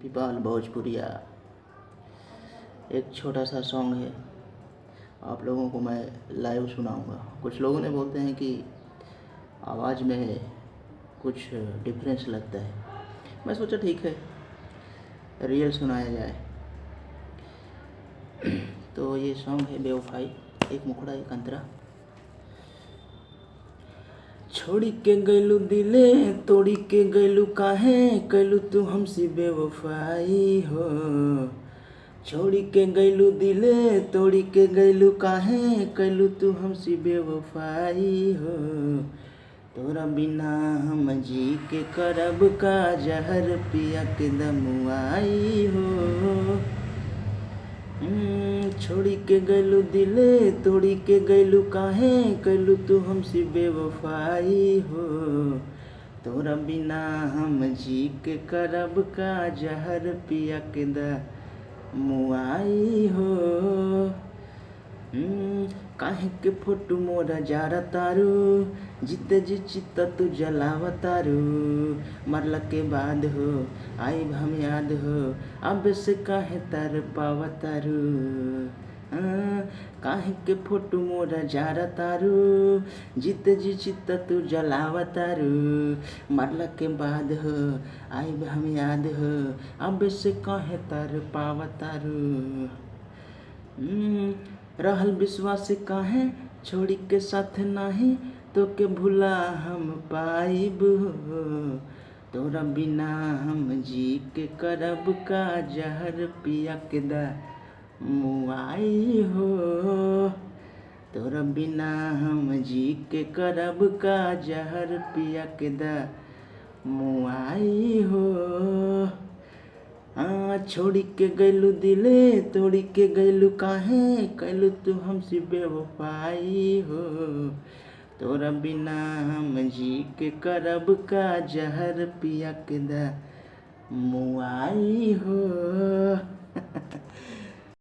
पिपाल भोजपुरिया एक छोटा सा सॉन्ग है। आप लोगों को मैं लाइव सुनाऊंगा। कुछ लोगों ने बोलते हैं कि आवाज़ में कुछ डिफरेंस लगता है। मैं सोचा ठीक है, रियल सुनाया जाए। तो ये सॉन्ग है बेवफाई, एक मुखड़ा एक अंतरा। छोड़ी के गैलू दिले तोड़ी के गैलू काहे कैलू तू हमसे बेवफाई हो। छोड़ी के गैलू दिले तोड़ी के गैलू काहे कैलू तू हमसे बेवफाई हो। तोरा बिना हम जी के करब का जहर पिया के दमुआई हो। छोड़ी के गैलू दिले तोड़ी के गैलू काहे कैलू तू हमसे बेवफाई हो। तोरा बिना हम जी के करब का जहर पिया के मुआई हो। काहे के फोटो मोरा जारा तारू जीते जी चित्त तू जलावा तारू। मरला के बाद हो आई हम याद हो अब से काहे तर पावा तारू। काहे के फोटो मोरा जारा तारू जीते जी चित्त तू जलावा तारू। मरला के बाद हो आई हम याद हो अब से काहे तर पावा तारू। रहल विश्वास काहे छोड़ी के साथ नाही तो के भुला हम पाइब हो। तोरा बिना हम जी के करब का जहर पिया के मुआई हो। तोरा बिना हम जी के करब का जहर पिया के मुआई हो। छोड़ी के गैलू दिले तोड़ी के गैलू काहे कैलू तू हमसे बेवफाई हो। तोरा बिना हम जी के करब का जहर पिया के मुआई हो।